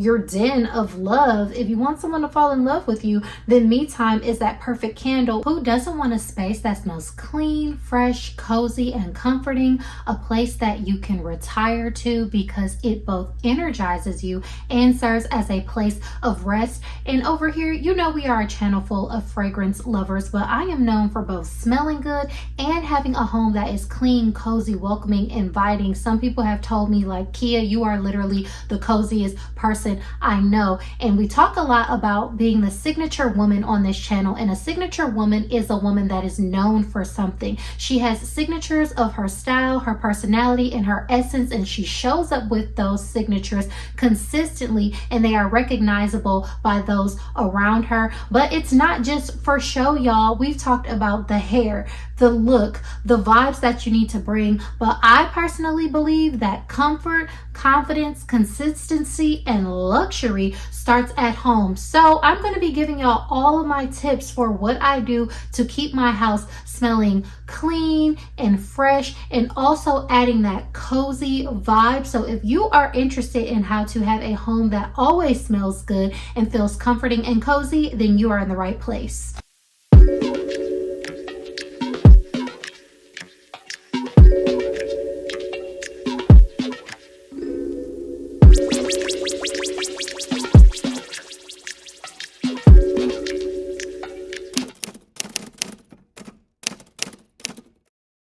your den of love. If you want someone to fall in love with you, then me time is that perfect candle. Who doesn't want a space that smells clean, fresh, cozy, and comforting? A place that you can retire to because it both energizes you and serves as a place of rest. And over here, you know, we are a channel full of fragrance lovers, but I am known for both smelling good and having a home that is clean, cozy, welcoming, inviting. Some people have told me, like, Kiya, you are literally the coziest person I know. And we talk a lot about being the signature woman on this channel, and a signature woman is a woman that is known for something. She has signatures of her style, her personality, and her essence, and she shows up with those signatures consistently, and they are recognizable by those around her. But it's not just for show, y'all. We've talked about the hair, the look, the vibes that you need to bring, but I personally believe that comfort, confidence, consistency, and luxury starts at home. So I'm going to be giving y'all all of my tips for what I do to keep my house smelling clean and fresh, and also adding that cozy vibe. So if you are interested in how to have a home that always smells good and feels comforting and cozy, then you are in the right place.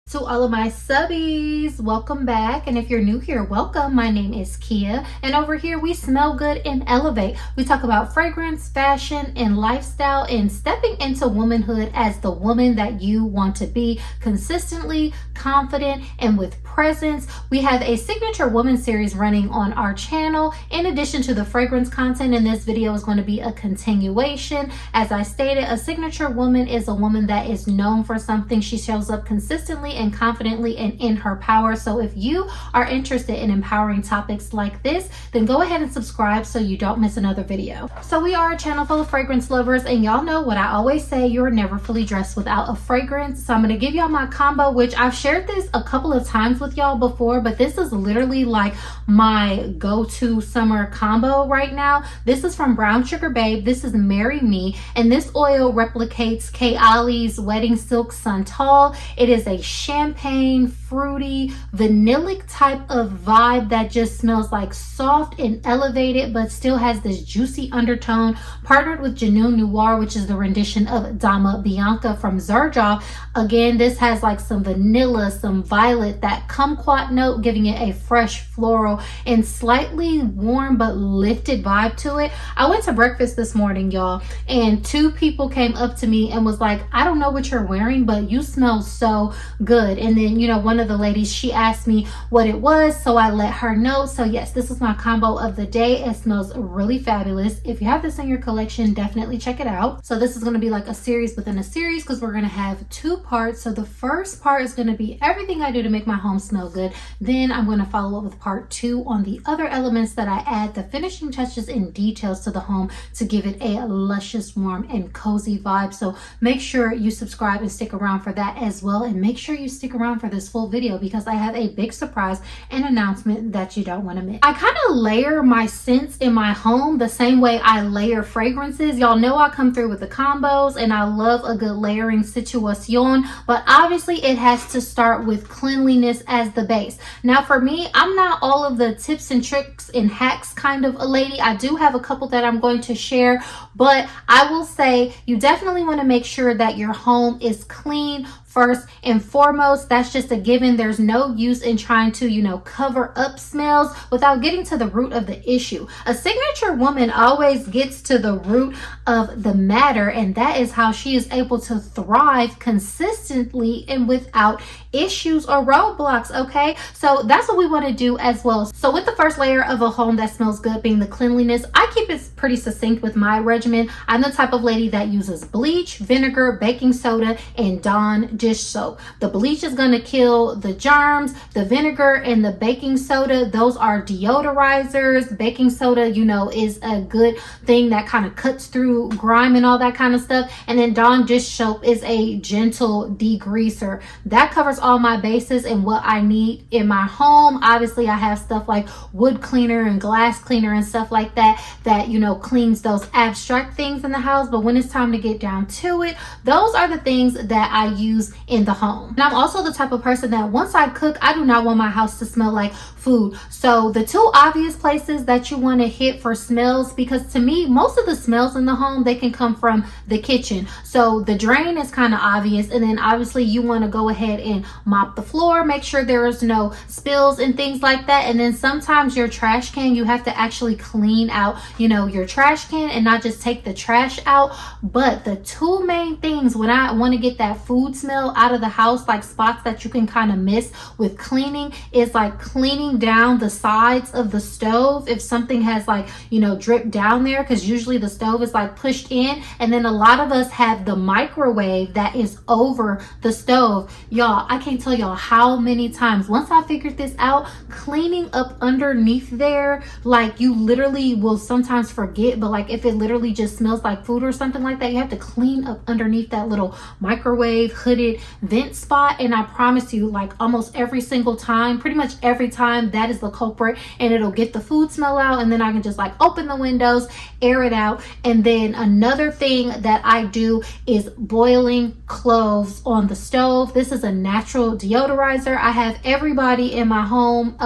To all of my subbies, welcome back. And if you're new here, welcome. My name is Kiya, and over here we smell good and elevate. We talk about fragrance, fashion, and lifestyle, and stepping into womanhood as the woman that you want to be, consistently, confident, and with presence. We have a signature woman series running on our channel. In addition to the fragrance content, in this video is going to be a continuation. As I stated, a signature woman is a woman that is known for something. She shows up consistently and confidently and in her power. So if you are interested in empowering topics like this, then go ahead and subscribe so you don't miss another video. So we are a channel full of fragrance lovers, and y'all know what I always say, you're never fully dressed without a fragrance. So I'm going to give y'all my combo, which I've shared this a couple of times with y'all before, but this is literally like my go-to summer combo right now. This is from Brown Sugar Babe. This is Marry Me, and this oil replicates Kay Ali's Wedding Silk Santal. It is a champagne, fruity, vanillic type of vibe that just smells like soft and elevated, but still has this juicy undertone, partnered with Genuine Noir, which is the rendition of Dama Bianca from Xerjoff. Again, this has like some vanilla, some violet, that kumquat note, giving it a fresh floral and slightly warm but lifted vibe to it. I went to breakfast this morning, y'all, and two people came up to me and was like, I don't know what you're wearing, but you smell so good. And then, you know, one of the ladies, she asked me what it was, so I let her know. So yes, this is my combo of the day. It smells really fabulous. If you have this in your collection, definitely check it out. So this is going to be like a series within a series, because we're going to have two parts. So the first part is going to be everything I do to make my home smell good. Then I'm going to follow up with part 2 on the other elements that I add, the finishing touches and details to the home to give it a luscious, warm, and cozy vibe. So make sure you subscribe and stick around for that as well. And make sure you stick around for this full video, because I have a big surprise and announcement that you don't want to miss. I kind of layer my scents in my home the same way I layer fragrances. Y'all know I come through with the combos, and I love a good layering situation, but obviously it has to start with cleanliness as the base. Now for me, I'm not all of the tips and tricks and hacks kind of a lady. I do have a couple that I'm going to share, but I will say you definitely want to make sure that your home is clean first and foremost. That's just a given. There's no use in trying to, you know, cover up smells without getting to the root of the issue. A signature woman always gets to the root of the matter, and that is how she is able to thrive consistently and without issues or roadblocks. Okay, so that's what we want to do as well. So with the first layer of a home that smells good being the cleanliness, I keep it pretty succinct with my regimen. I'm the type of lady that uses bleach, vinegar, baking soda, and Dawn dish soap. The bleach is going to kill the germs. The vinegar and the baking soda, those are deodorizers. Baking soda, you know, is a good thing that kind of cuts through grime and all that kind of stuff. And then Dawn dish soap is a gentle degreaser. That covers all my bases and what I need in my home. Obviously, I have stuff like wood cleaner and glass cleaner and stuff like that, you know, cleans those abstract things in the house. But when it's time to get down to it, those are the things that I use in the home. And I'm also the type of person that once I cook, I do not want my house to smell like food. So the two obvious places that you want to hit for smells, because to me, most of the smells in the home, they can come from the kitchen. So the drain is kind of obvious. And then obviously you want to go ahead and mop the floor, make sure there is no spills and things like that. And then sometimes your trash can, you have to actually clean out, you know, your trash can and not just take the trash out. But the two main things when I want to get that food smell out of the house, like spots that you can kind of miss with cleaning, is like cleaning down the sides of the stove. If something has like, you know, dripped down there, because usually the stove is like pushed in, and then a lot of us have the microwave that is over the stove. Y'all, I can't tell y'all how many times once I figured this out, cleaning up underneath there, like you literally will sometimes forget, but like if it literally just smells like food or something like that, you have to clean up underneath that little microwave hooded vent spot. And I promise you, like almost every single time, pretty much every time, that is the culprit, and it'll get the food smell out. And then I can just like open the windows, air it out. And then another thing that I do is boiling cloves on the stove. This is a natural deodorizer. I have everybody in my home,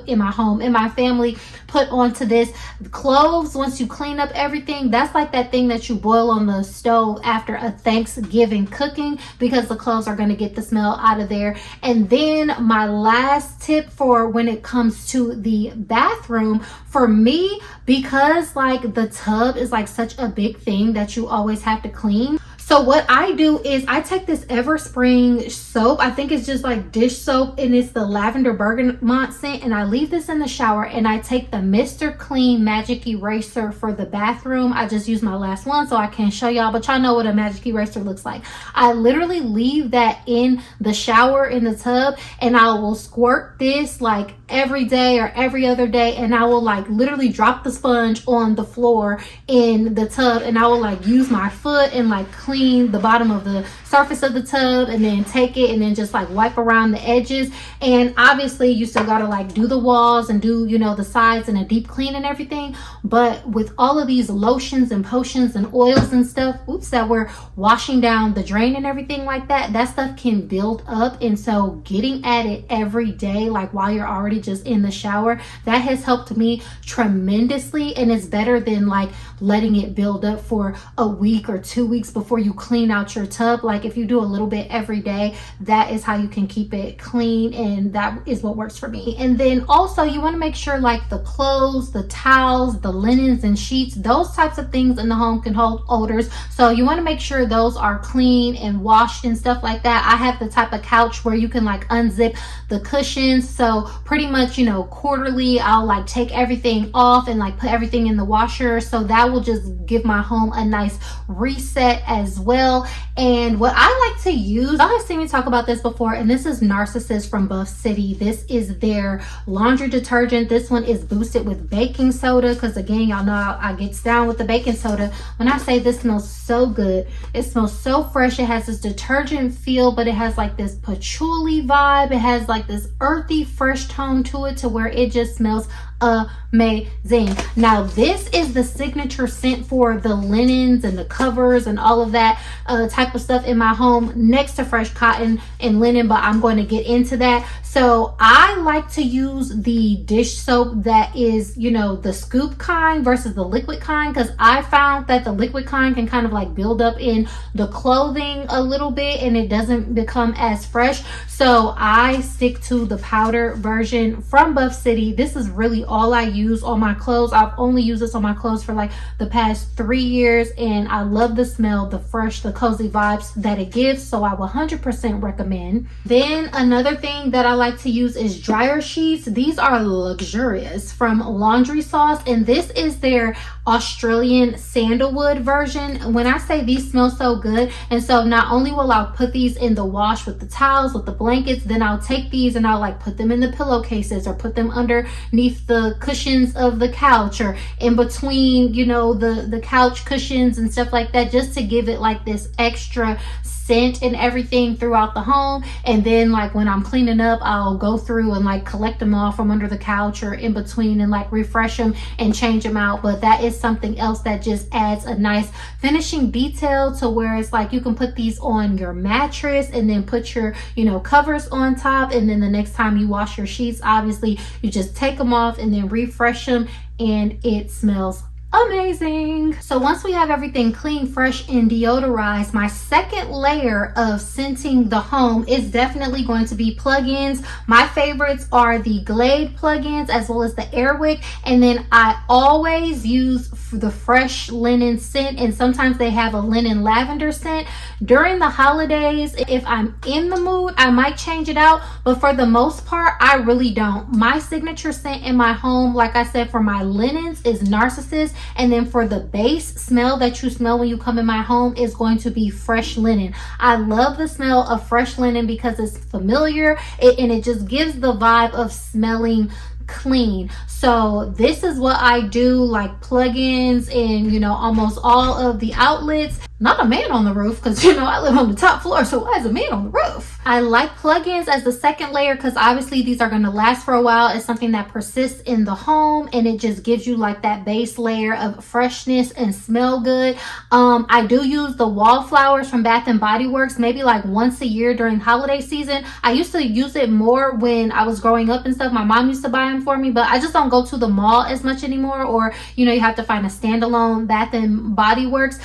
in my family, put onto this. Cloves, once you clean up everything, that's like that thing that you boil on the stove after a Thanksgiving cooking, because the cloves are going to get the smell out of there. And then my last tip for when it comes to the bathroom, for me, because like the tub is like such a big thing that you always have to clean. So what I do is I take this Everspring soap. I think it's just like dish soap, and it's the lavender bergamot scent. And I leave this in the shower, and I take the Mr. Clean Magic Eraser for the bathroom. I just used my last one, so I can't show y'all, but y'all know what a magic eraser looks like. I literally leave that in the shower in the tub, and I will squirt this like every day or every other day, and I will like literally drop the sponge on the floor in the tub, and I will like use my foot and like clean the bottom of the surface of the tub, and then take it and then just like wipe around the edges. And obviously you still gotta like do the walls and do, you know, the sides and a deep clean and everything. But with all of these lotions and potions and oils and stuff, that we're washing down the drain and everything like that, that stuff can build up. And so getting at it every day, like while you're already just in the shower, that has helped me tremendously. And it's better than like letting it build up for a week or 2 weeks before you clean out your tub. Like if you do a little bit every day, that is how you can keep it clean, and that is what works for me. And then also you want to make sure like the clothes, the towels, the linens and sheets, those types of things in the home can hold odors. So you want to make sure those are clean and washed and stuff like that. I have the type of couch where you can like unzip the cushions. So pretty much, you know, quarterly I'll like take everything off and like put everything in the washer. So that will just give my home a nice reset as well. And what I like to use, y'all have seen me talk about this before, and this is Narcissist from Buff City. This is their laundry detergent. This one is boosted with baking soda, because again, y'all know I get down with the baking soda. When I say this smells so good, it smells so fresh. It has this detergent feel, but it has like this patchouli vibe. It has like this earthy fresh tone to it, to where it just smells amazing. Now this is the signature scent for the linens and the covers and all of that type of stuff in my home, next to fresh cotton and linen, but I'm going to get into that. So I like to use the dish soap that is, you know, the scoop kind versus the liquid kind, because I found that the liquid kind can kind of like build up in the clothing a little bit and it doesn't become as fresh. So I stick to the powder version from Buff City. This is really literally all I use on my clothes. I've only used this on my clothes for like the past 3 years, and I love the smell, the fresh, the cozy vibes that it gives. So I will 100% recommend. Then another thing that I like to use is dryer sheets. These are luxurious from Laundry Sauce, and this is their Australian sandalwood version. When I say these smell so good, and so not only will I put these in the wash with the towels, with the blankets, then I'll take these and I'll like put them in the pillowcases or put them underneath the cushions of the couch or in between, you know, the couch cushions and stuff like that, just to give it like this extra scent and everything throughout the home. And then like when I'm cleaning up, I'll go through and like collect them all from under the couch or in between and like refresh them and change them out. But that is something else that just adds a nice finishing detail to where it's like you can put these on your mattress and then put your, you know, covers on top, and then the next time you wash your sheets, obviously you just take them off and then refresh them, and it smells amazing. So once we have everything clean, fresh, and deodorized, my second layer of scenting the home is definitely going to be plug-ins. My favorites are the Glade plug-ins as well as the Airwick, and then I always use the fresh linen scent, and sometimes they have a linen lavender scent. During the holidays, if I'm in the mood, I might change it out, but for the most part, I really don't. My signature scent in my home, like I said, for my linens is Narcissus, and then for the base smell that you smell when you come in my home is going to be fresh linen. I love the smell of fresh linen because it's familiar, and it just gives the vibe of smelling clean. So this is what I do, like plugins in, you know, almost all of the outlets. Not a man on the roof, because, you know, I live on the top floor, so why is a man on the roof? I like plugins as the second layer because obviously these are going to last for a while. It's something that persists in the home, and it just gives you like that base layer of freshness and smell good. I do use the wallflowers from Bath and Body Works maybe like once a year during holiday season. I used to use it more when I was growing up and stuff. My mom used to buy them for me, but I just don't go to the mall as much anymore, or, you know, you have to find a standalone Bath and Body Works.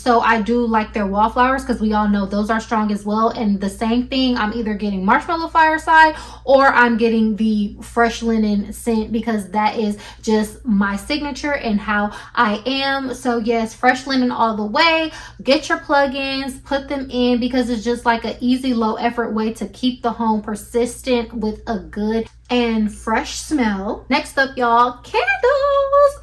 So I do like their wallflowers because we all know those are strong as well. And the same thing, I'm either getting Marshmallow Fireside or I'm getting the fresh linen scent because that is just my signature and how I am. So yes, fresh linen all the way. Get your plugins, put them in, because it's just like an easy, low effort way to keep the home persistent with a good and fresh smell. Next up, y'all, candles.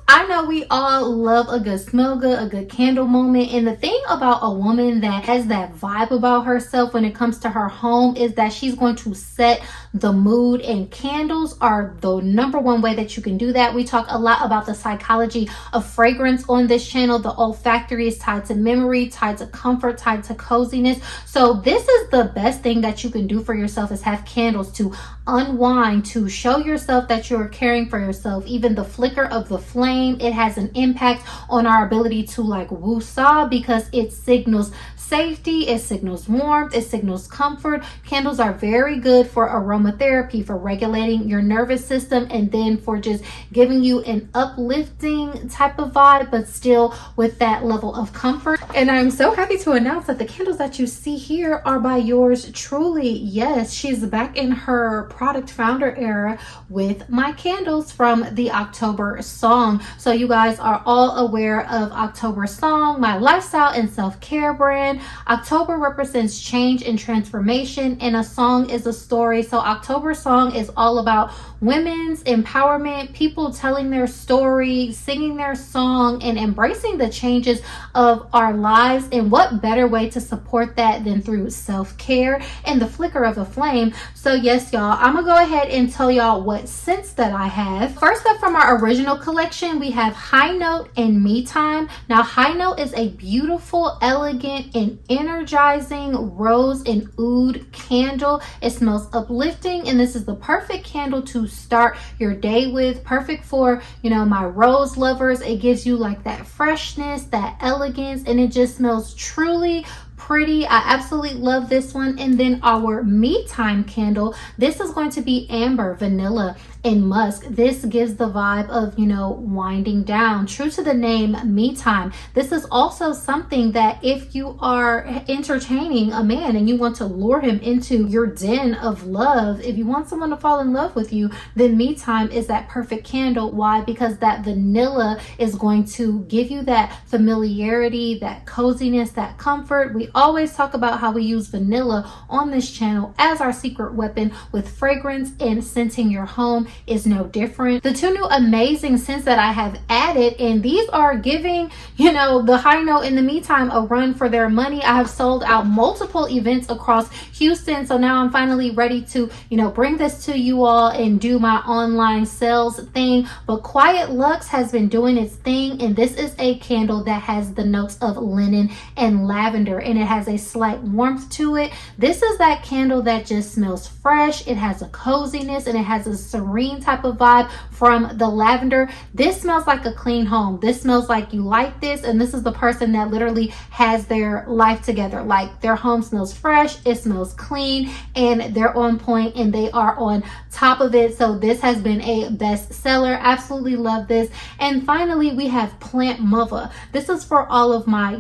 I know we all love a good smell good, a good candle moment. And the thing about a woman that has that vibe about herself when it comes to her home is that she's going to set the mood, and candles are the number one way that you can do that. We talk a lot about the psychology of fragrance on this channel. The olfactory is tied to memory, tied to comfort, tied to coziness. So this is the best thing that you can do for yourself, is have candles to unwind, to show yourself that you're caring for yourself. Even the flicker of the flame, it has an impact on our ability to like woo-saw, because it signals safety, it signals warmth, it signals comfort. Candles are very good for aromatherapy, for regulating your nervous system, and then for just giving you an uplifting type of vibe, but still with that level of comfort. And I'm so happy to announce that the candles that you see here are by yours truly. Yes, she's back in her product founder era with my candles from the October Song. So you guys are all aware of October Song, my lifestyle and self-care brand. October represents change and transformation, and a song is a story. So October Song is all about women's empowerment, people telling their story, singing their song, and embracing the changes of our lives. And what better way to support that than through self-care and the flicker of a flame. So yes, y'all, I'm gonna go ahead and tell y'all what scents that I have. First up, from our original collection, we have High Note and Me Time. Now High Note is a beautiful, elegant, and energizing rose and oud candle. It smells uplifting, and this is the perfect candle to start your day with. Perfect for, you know, my rose lovers. It gives you like that freshness, that elegance, and it just smells truly pretty. I absolutely love this one. And then our me time candle, this is going to be amber, vanilla, and musk. This gives the vibe of, winding down, true to the name, me time. This is also something that if you are entertaining a man and you want to lure him into your den of love, if you want someone to fall in love with you, then me time is that perfect candle. Why? Because that vanilla is going to give you that familiarity, that coziness, that comfort. We always talk about how we use vanilla on this channel as our secret weapon with fragrance, and scenting your home is no different. The two new amazing scents that I have added, and these are giving, the high note in the meantime a run for their money. I have sold out multiple events across Houston, so now I'm finally ready to, bring this to you all and do my online sales thing. But Quiet Luxe has been doing its thing, and this is a candle that has the notes of linen and lavender, and it has a slight warmth to it. This is that candle that just smells fresh. It has a coziness and it has a serene type of vibe from the lavender. This smells like a clean home. This smells like you like this, and this is the person that literally has their life together. Like, their home smells fresh, it smells clean, and they're on point and they are on top of it. So this has been a bestseller. Absolutely love this. And finally, we have Plant Mother. This is for all of my,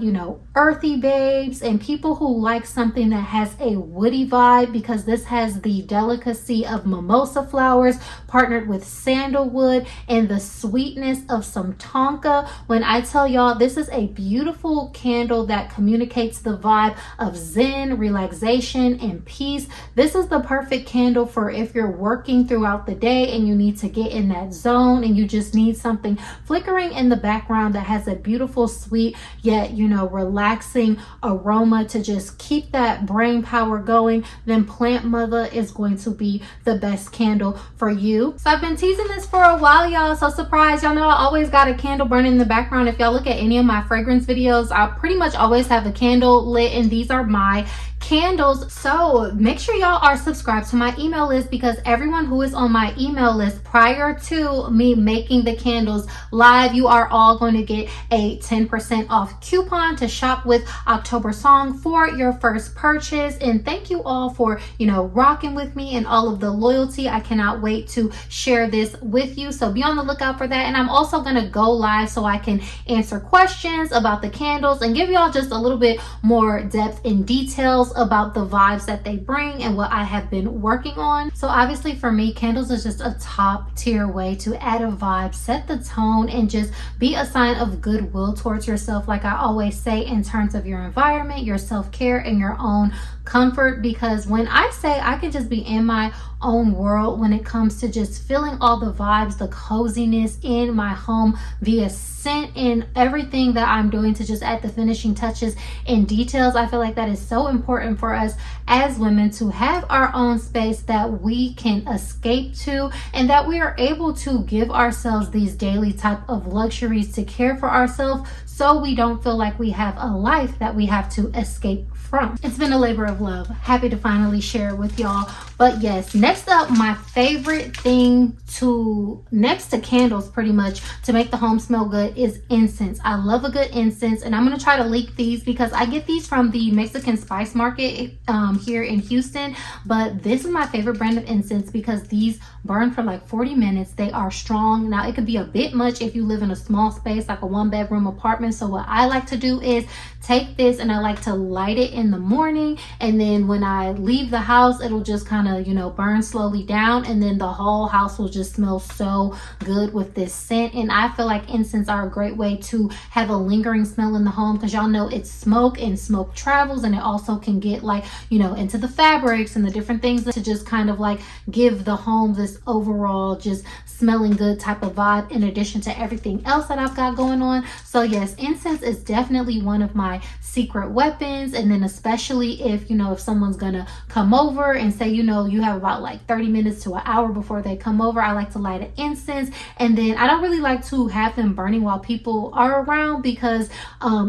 earthy babes and people who like something that has a woody vibe, because this has the delicacy of mimosa flowers partnered with sandalwood and the sweetness of some tonka. When I tell y'all, this is a beautiful candle that communicates the vibe of zen, relaxation, and peace. This is the perfect candle for if you're working throughout the day and you need to get in that zone and you just need something flickering in the background that has a beautiful, sweet, yet, relaxing aroma to just keep that brain power going. Then Plant Mother is going to be the best candle for you. So I've been teasing this for a while, y'all. So surprise, y'all know I always got a candle burning in the background. If y'all look at any of my fragrance videos, I pretty much always have a candle lit, and these are my candles. So make sure y'all are subscribed to my email list, because everyone who is on my email list prior to me making the candles live, you are all going to get a 10% off coupon to shop with October Song for your first purchase. And thank you all for, rocking with me and all of the loyalty. I cannot wait to share this with you. So be on the lookout for that. And I'm also going to go live so I can answer questions about the candles and give y'all just a little bit more depth and details about the vibes that they bring and what I have been working on. So obviously for me, candles is just a top tier way to add a vibe, set the tone, and just be a sign of goodwill towards yourself. Like I always say, in terms of your environment, your self-care, and your own comfort. Because when I say I can just be in my own world when it comes to just feeling all the vibes, the coziness in my home via scent and everything that I'm doing to just add the finishing touches and details, I feel like that is so important for us as women to have our own space that we can escape to, and that we are able to give ourselves these daily type of luxuries to care for ourselves, so we don't feel like we have a life that we have to escape from. It's been a labor of love. Happy to finally share it with y'all. But yes, next up, my favorite thing next to candles pretty much to make the home smell good is incense. I love a good incense, and I'm going to try to leak these because I get these from the Mexican Spice Market here in Houston. But this is my favorite brand of incense because these burn for like 40 minutes. They are strong. Now it could be a bit much if you live in a small space like a 1-bedroom apartment. So what I like to do is take this and I like to light it in the morning, and then when I leave the house, it'll just kind of, burn slowly down, and then the whole house will just smell so good with this scent. And I feel like incense are a great way to have a lingering smell in the home, because y'all know it's smoke and smoke travels, and it also can get like, into the fabrics and the different things to just kind of like give the home this overall just smelling good type of vibe, in addition to everything else that I've got going on. So yes, incense is definitely one of my secret weapons. And then especially if know, if someone's gonna come over and say, you know, you have about like 30 minutes to an hour before they come over, I like to light an incense. And then I don't really like to have them burning while people are around, because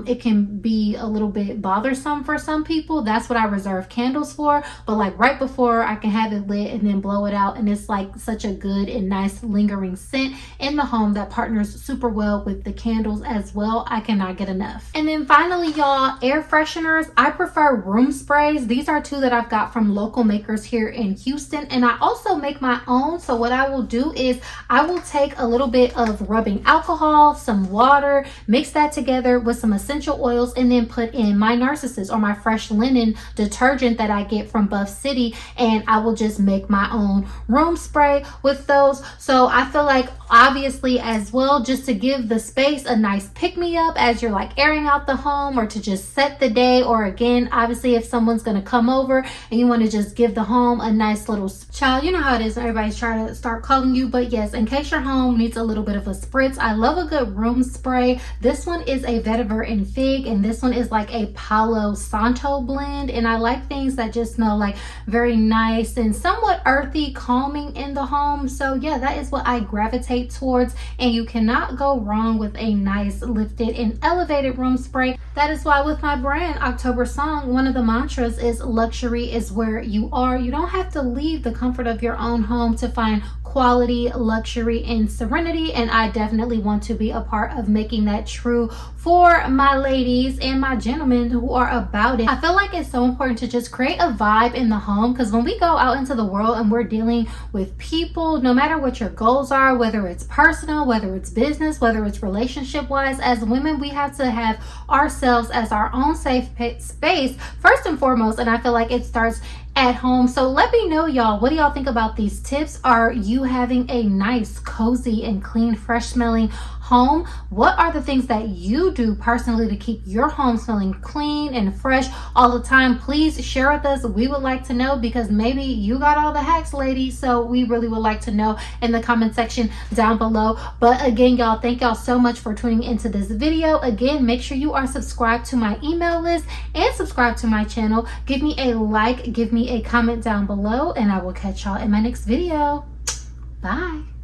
it can be a little bit bothersome for some people. That's what I reserve candles for. But like right before, I can have it lit and then blow it out, and it's like such a good and nice lingering scent in the home that partners super well with the candles as well. I cannot get enough. And then finally, y'all, air fresheners. I prefer room sprays. These are two that I've got from local makers here in Houston, and I also make my own. So what I will do is I will take a little bit of rubbing alcohol, some water, mix that together with some essential oils, and then put in my Narcissus or my fresh linen detergent that I get from Buff City, and I will just make my own room spray with those. So I feel like obviously as well, just to give the space a nice pick-me-up as you're like airing out the home, or to just set the day, or again, obviously if someone's going to come over and you want to just give the home a nice little child, you know how it is, everybody's trying to start calling you. But yes, in case your home needs a little bit of a spritz, I love a good room spray. This one is a vetiver and fig, and this one is like a Palo Santo blend, and I like things that just smell like very nice and somewhat earthy, calming in the home. So yeah, that is what I gravitate towards, and you cannot go wrong with a nice lifted and elevated room spray. That is why with my brand October Song, one of the mantras is luxury is where you are. You don't have to leave the comfort of your own home to find quality, luxury, and serenity, and I definitely want to be a part of making that true for my ladies and my gentlemen who are about it. I feel like it's so important to just create a vibe in the home, because when we go out into the world and we're dealing with people, no matter what your goals are, whether it's personal, whether it's business, whether it's relationship wise, as women, we have to have ourselves as our own safe space first and foremost, and I feel like it starts at home. So let me know, y'all, what do y'all think about these tips? Are you having a nice, cozy, and clean, fresh smelling home? What are the things that you do personally to keep your home smelling clean and fresh all the time? Please share with us. We would like to know, because maybe you got all the hacks, ladies. So we really would like to know in the comment section down below. But again, y'all, thank y'all so much for tuning into this video. Again, make sure you are subscribed to my email list and subscribe to my channel. Give me a like, give me a comment down below, and I will catch y'all in my next video. Bye.